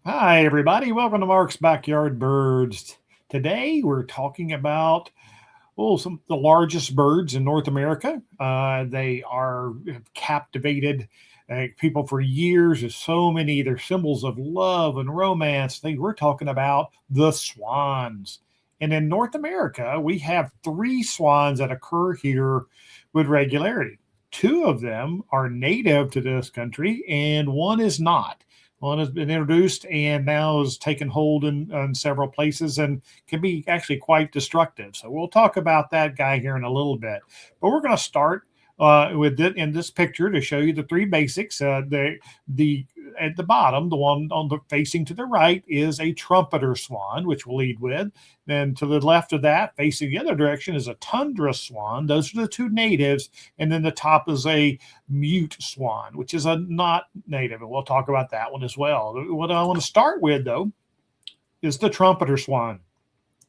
Hi, everybody. Welcome to Mark's Backyard Birds. Today, we're talking about some of the largest birds in North America. They have captivated people for years. There's so many. They're symbols of love and romance. We're talking about the swans. And in North America, we have three swans that occur here with regularity. Two of them are native to this country, and one is not. One has been introduced and now is taken hold in several places and can be actually quite destructive. So we'll talk about that guy here in a little bit. But we're going to start with it in this picture to show you the three basics. The at the bottom, the one on the facing to the right, is a trumpeter swan, which we'll lead with. Then to the left of that, facing the other direction, is a tundra swan. Those are the two natives. And then the top is a mute swan, which is a not native. And we'll talk about that one as well. What I want to start with, though, is the trumpeter swan.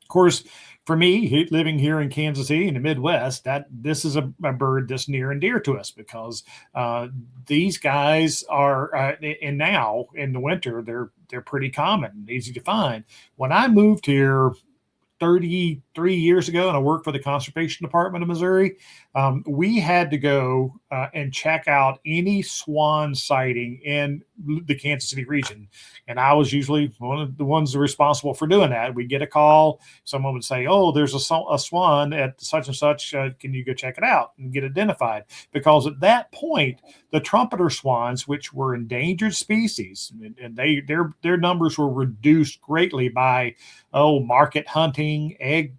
Of course, for me, living here in Kansas City in the Midwest, this is a bird that's near and dear to us because these guys are, and now in the winter, they're pretty common and easy to find. When I moved here 33 years ago, and I worked for the Conservation Department of Missouri, we had to go and check out any swan sighting in the Kansas City region. And I was usually one of the ones responsible for doing that. We'd get a call. Someone would say, oh, there's a swan at such and such. Can you go check it out and get identified? Because at that point, the trumpeter swans, which were endangered species, and their numbers were reduced greatly by market hunting, egg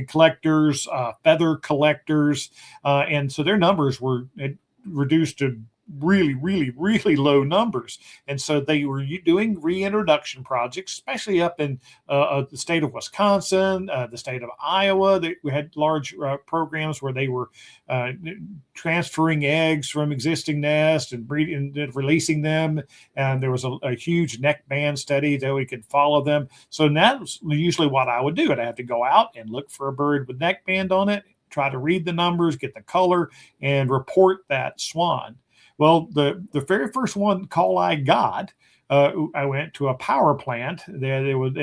collectors, feather collectors, and so their numbers were reduced to really low numbers. And so they were doing reintroduction projects, especially up in the state of Wisconsin, the state of Iowa. We had large programs where they were transferring eggs from existing nests and breeding and releasing them. And there was a huge neck band study that we could follow them. So that's usually what I would do. I'd have to go out and look for a bird with neck band on it, try to read the numbers, get the color, and report that swan. Well, the very first one call I got, I went to a power plant. They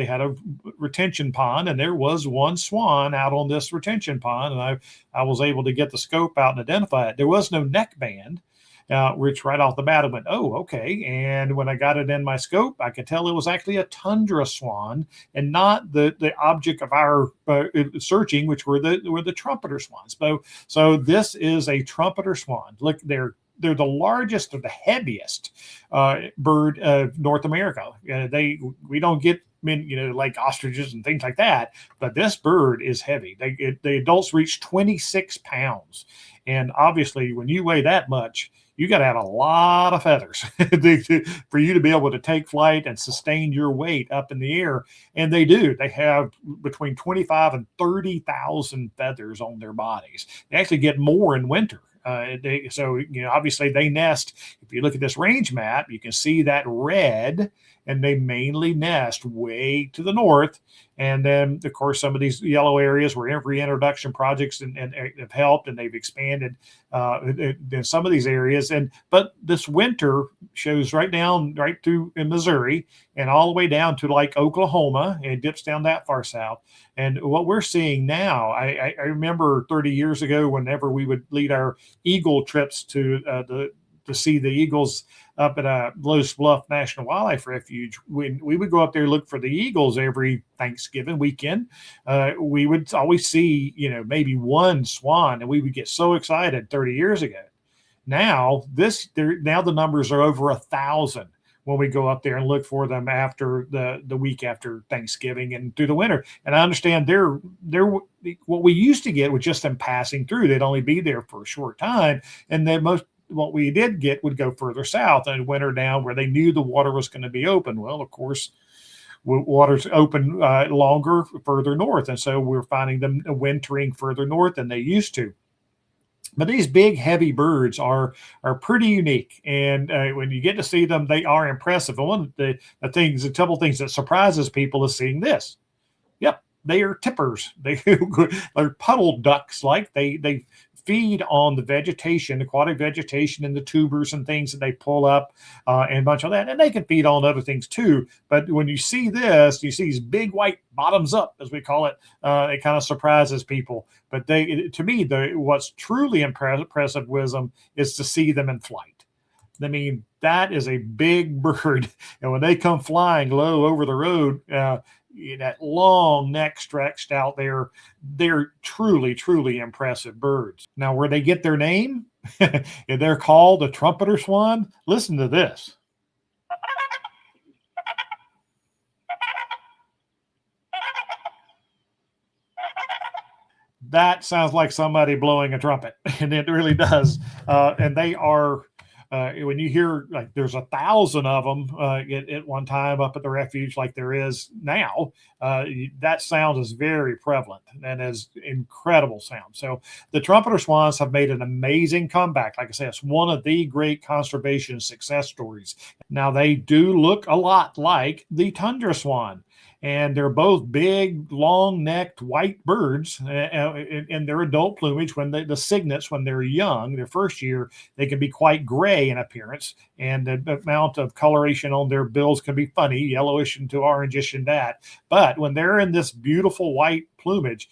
had a retention pond, and there was one swan out on this retention pond, and I was able to get the scope out and identify it. There was no neck band, which right off the bat I went, oh, okay. And when I got it in my scope, I could tell it was actually a tundra swan and not the object of our searching, which were the trumpeter swans. So this is a trumpeter swan. Look, they're the largest or the heaviest bird of North America. We don't get like ostriches and things like that, but this bird is heavy. The adults reach 26 pounds, and obviously, when you weigh that much, you got to have a lot of feathers for you to be able to take flight and sustain your weight up in the air. And they do. They have between 25 and 30,000 feathers on their bodies. They actually get more in winter. Obviously they nest. If you look at this range map, you can see that red, and they mainly nest way to the north. And then, of course, some of these yellow areas where reintroduction projects and have helped, and they've expanded in some of these areas. But this winter shows right through in Missouri and all the way down to like Oklahoma, and it dips down that far south. And what we're seeing now, I remember 30 years ago, whenever we would lead our eagle trips to see the eagles up at Lowe's Bluff National Wildlife Refuge. When we would go up there look for the eagles every Thanksgiving weekend, we would always see, maybe one swan, and we would get so excited 30 years ago. Now the numbers are over 1,000 when we go up there and look for them after the week after Thanksgiving and through the winter. And I understand they're what we used to get was just them passing through. They'd only be there for a short time, and what we did get would go further south and winter down where they knew the water was going to be open. Well, of course, water's open longer further north, and so we're finding them wintering further north than they used to. But these big, heavy birds are pretty unique, and when you get to see them, they are impressive. And one of a couple things that surprises people is seeing this. Yep, they are tippers. They're puddle ducks. Like they feed on the vegetation, aquatic vegetation, and the tubers and things that they pull up, and a bunch of that. And they can feed on other things too. But when you see this, you see these big white bottoms up, as we call it. It kind of surprises people. But to me, what's truly impressive wisdom is to see them in flight. I mean, that is a big bird. And when they come flying low over the road, that long neck stretched out there, they're truly, truly impressive birds. Now, where they get their name, they're called the Trumpeter Swan. Listen to this. That sounds like somebody blowing a trumpet, and it really does. And they are, when you hear like there's 1,000 of them at one time up at the refuge, like there is now, that sound is very prevalent and is incredible sound. So the Trumpeter Swans have made an amazing comeback. Like I said, it's one of the great conservation success stories. Now they do look a lot like the Tundra Swan. And they're both big, long-necked white birds in their adult plumage. When the cygnets, when they're young, their first year, they can be quite gray in appearance, and the amount of coloration on their bills can be funny, yellowish into orangish and that. But when they're in this beautiful white plumage,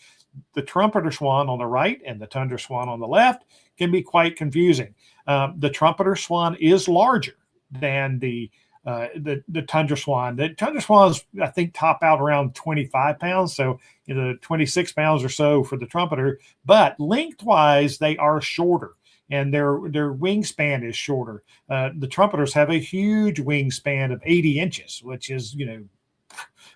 the Trumpeter Swan on the right and the Tundra Swan on the left can be quite confusing. The Trumpeter Swan is larger than the Tundra Swan. The Tundra Swans, I think, top out around 25 pounds. So, 26 pounds or so for the Trumpeter, but lengthwise, they are shorter and their wingspan is shorter. The Trumpeters have a huge wingspan of 80 inches, which is,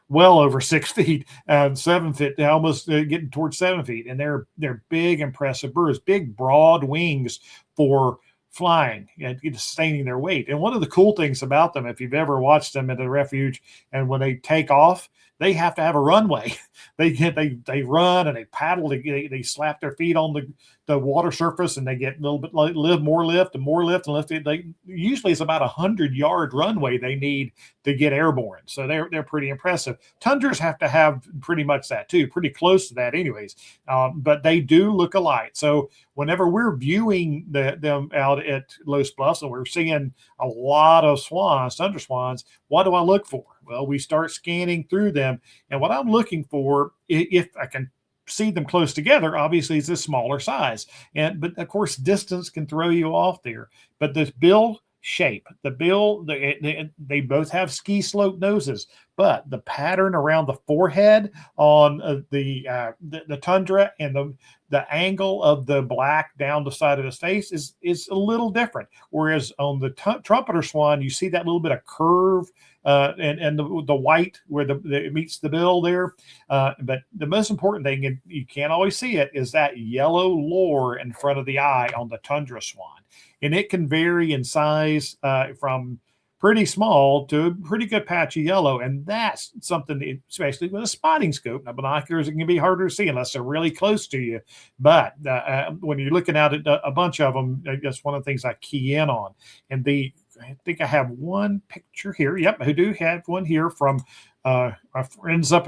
well over 6 feet, 7 feet, almost getting towards 7 feet. And they're big, impressive birds, big, broad wings for flying and sustaining their weight. And one of the cool things about them, if you've ever watched them at the refuge, and when they take off, they have to have a runway. They run and they paddle. They slap their feet on the water surface, and they get a little bit more lift and more lift and lift. Usually it's about 100-yard runway they need to get airborne. So they're pretty impressive. Tundras have to have pretty much that too, pretty close to that anyways. But they do look alike. So whenever we're viewing them out at Los Bluffs and we're seeing a lot of swans, Tundra Swans, what do I look for? Well, we start scanning through them. And what I'm looking for, if I can see them close together, obviously is a smaller size. But of course, distance can throw you off there. But the bill shape, they both have ski slope noses, but the pattern around the forehead on the Tundra and the angle of the black down the side of his face is a little different. Whereas on the Trumpeter Swan, you see that little bit of curve and the white where it meets the bill there. But the most important thing, and you can't always see it, is that yellow lore in front of the eye on the Tundra Swan. And it can vary in size from pretty small to a pretty good patch of yellow. And that's something, especially with a spotting scope. Now, binoculars, it can be harder to see unless they're really close to you. But when you're looking at it, a bunch of them, that's one of the things I key in on. And I think I have one picture here. Yep, I do have one here from our friends up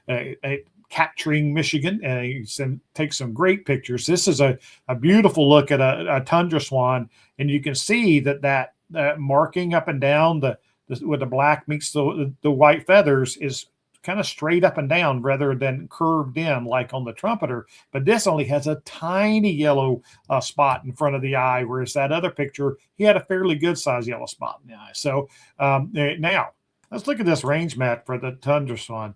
at Capturing Michigan, and he takes some great pictures. This is a beautiful look at a Tundra Swan, and you can see that marking up and down where the black meets the white feathers is kind of straight up and down rather than curved in like on the Trumpeter. But this only has a tiny yellow spot in front of the eye, whereas that other picture, he had a fairly good size yellow spot in the eye. So now let's look at this range map for the Tundra Swan.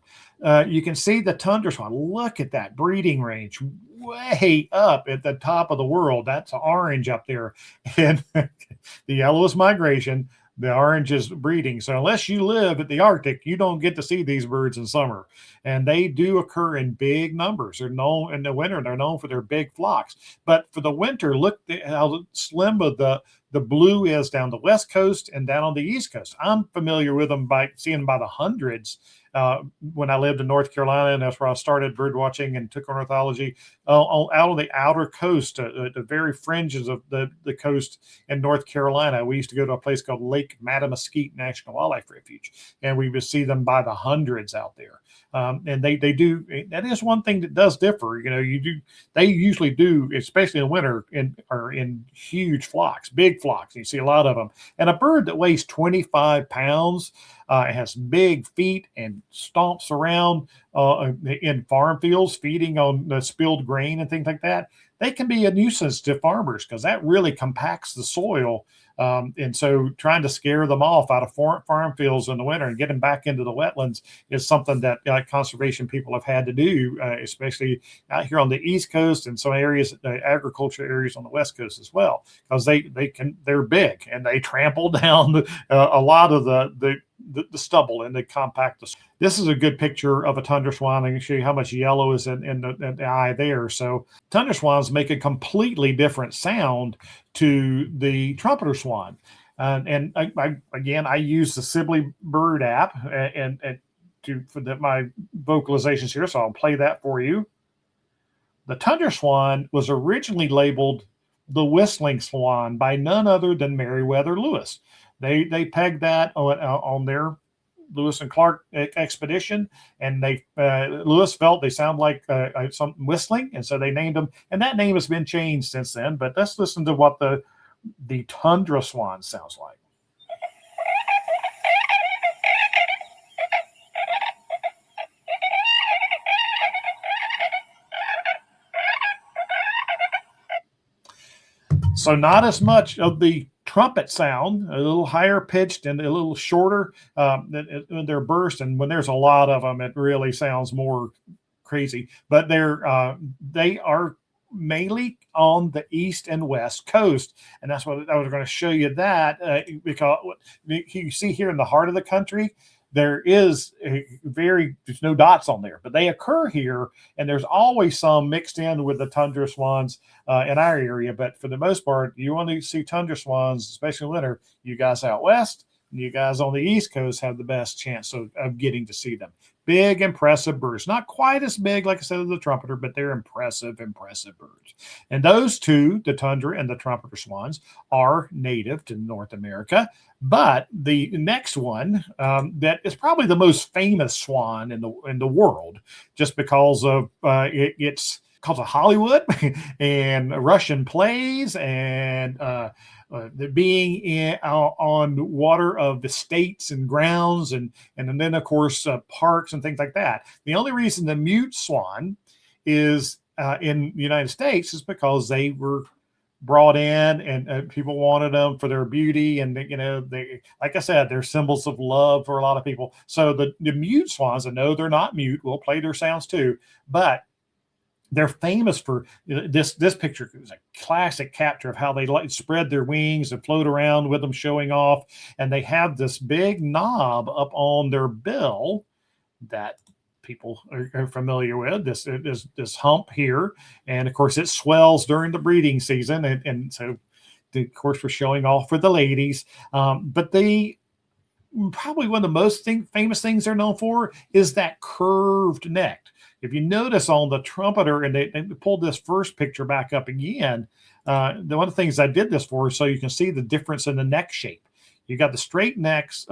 You can see the Tundra Swan. Look at that breeding range way up at the top of the world. That's orange up there. And the yellow is migration. The orange is breeding. So unless you live at the Arctic, you don't get to see these birds in summer. And they do occur in big numbers. They're known in the winter. They're known for their big flocks. But for the winter, look how slim of the blue is down the West Coast and down on the East Coast. I'm familiar with them by seeing them by the hundreds when I lived in North Carolina, and that's where I started bird watching and took ornithology. Out on the outer coast, the very fringes of the coast in North Carolina, we used to go to a place called Lake Matamesquite National Wildlife Refuge, and we would see them by the hundreds out there. And they do. That is one thing that does differ. They usually do, especially in winter, are in huge flocks, big flocks. You see a lot of them. And a bird that weighs 25 pounds, has big feet and stomps around in farm fields, feeding on the spilled grain and things like that. They can be a nuisance to farmers because that really compacts the soil. And so trying to scare them off out of farm fields in the winter and get them back into the wetlands is something that conservation people have had to do, especially out here on the East Coast and some areas, agriculture areas on the West Coast as well, because they're big and they trample down a lot of the stubble and they compact the. This is a good picture of a Tundra Swan. I can show you how much yellow is in the eye there. So Tundra Swans make a completely different sound to the Trumpeter Swan. And I use the Sibley Bird App for my vocalizations here, so I'll play that for you. The Tundra Swan was originally labeled the whistling swan by none other than Meriwether Lewis. They pegged that on their Lewis and Clark expedition, and Lewis felt they sound like something whistling, and so they named them. And that name has been changed since then. But let's listen to what the Tundra Swan sounds like. So not as much of the trumpet sound, a little higher pitched and a little shorter in their burst. And when there's a lot of them, it really sounds more crazy. But they are mainly on the east and west coast, and that's what I was going to show you that because you see here in the heart of the country. There's no dots on there, but they occur here, and there's always some mixed in with the Tundra Swans in our area. But for the most part, you want to see Tundra Swans, especially in winter. You guys out west and you guys on the East Coast have the best chance of getting to see them. Big, impressive birds. Not quite as big, like I said, as the Trumpeter, but they're impressive birds. And those two, the Tundra and the Trumpeter Swans, are native to North America. But the next one, that is probably the most famous swan in the world, just because of it's because of Hollywood and Russian plays and being on water of estates and grounds and then of course parks and things like that. The only reason the Mute Swan is in the United States is because they were brought in and people wanted them for their beauty, and they, like I said, they're symbols of love for a lot of people. So the Mute Swans, I know they're not mute, we'll play their sounds too, but they're famous for this picture is a classic capture of how they spread their wings and float around with them showing off. And they have this big knob up on their bill that people are familiar with, this hump here. And of course it swells during the breeding season. And so of course we're showing off for the ladies. But probably one of the most famous things they're known for is that curved neck. If you notice on the Trumpeter, and they pulled this first picture back up again, one of the things I did this for is so you can see the difference in the neck shape. You got the straight necks,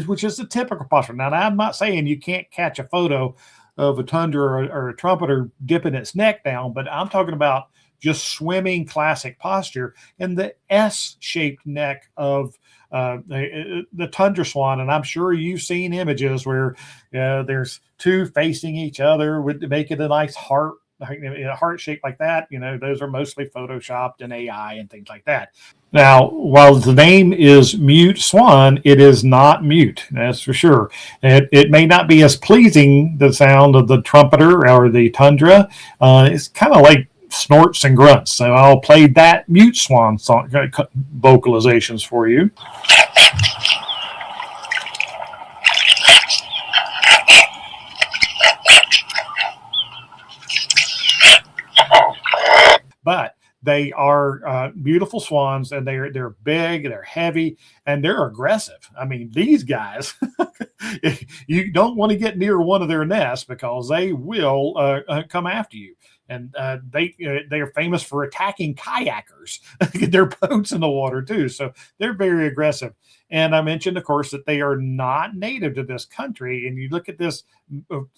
which is the typical posture. Now, I'm not saying you can't catch a photo of a Tundra or a Trumpeter dipping its neck down, but I'm talking about just swimming classic posture and the S-shaped neck of the Tundra Swan. And I'm sure you've seen images where there's two facing each other with making a nice heart, a heart shape like that. Those are mostly photoshopped and AI and things like that. Now, while the name is Mute Swan, it is not mute, that's for sure. It may not be as pleasing, the sound of the Trumpeter or the Tundra. It's kind of like snorts and grunts. So I'll play that Mute Swan song vocalizations for you. But they are beautiful swans, and they're big, they're heavy, and they're aggressive. I mean, these guys, you don't want to get near one of their nests because they will come after you. And they are famous for attacking kayakers, their boats in the water too. So they're very aggressive. And I mentioned, of course, that they are not native to this country. And you look at this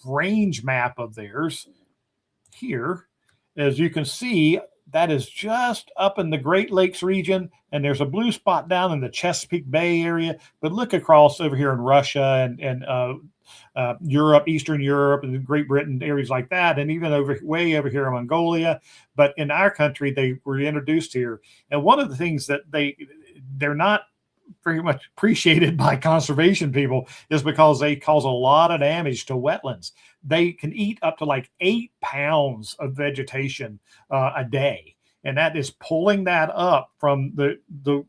range map of theirs here, as you can see, that is just up in the Great Lakes region, and there's a blue spot down in the Chesapeake Bay area. But look across over here in Russia and Europe, Eastern Europe, and Great Britain, areas like that, and even way over here in Mongolia. But in our country, they were introduced here. And one of the things that they're not very much appreciated by conservation people is because they cause a lot of damage to wetlands. They can eat up to like 8 pounds of vegetation a day, and that is pulling that up from the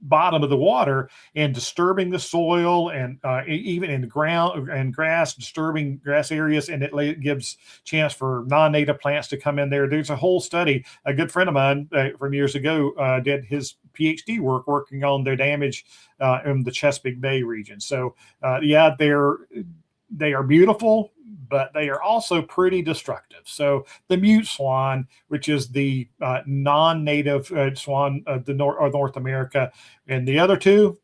bottom of the water and disturbing the soil, and even in the ground and grass, disturbing grass areas, and it gives chance for non-native plants to come in there. There's a whole study. A good friend of mine from years ago did his PhD work working on their damage in the Chesapeake Bay region. So yeah, they are beautiful, but they are also pretty destructive. So the Mute Swan, which is the non-native swan of North America, and the other two,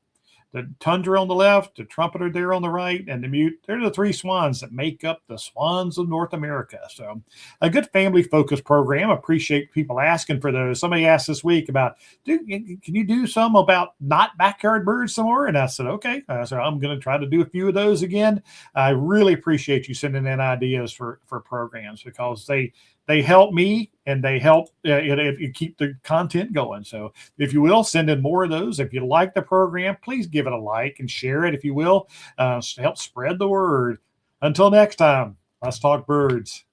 the Tundra on the left, the Trumpeter there on the right, and the Mute, they're the 3 swans that make up the swans of North America. So a good family-focused program. Appreciate people asking for those. Somebody asked this week about, can you do some about not backyard birds some more? And I said, okay. So I'm going to try to do a few of those again. I really appreciate you sending in ideas for programs, because they help me, and they help keep the content going. So if you will, send in more of those. If you like the program, please give it a like and share it, if you will, to help spread the word. Until next time, let's talk birds.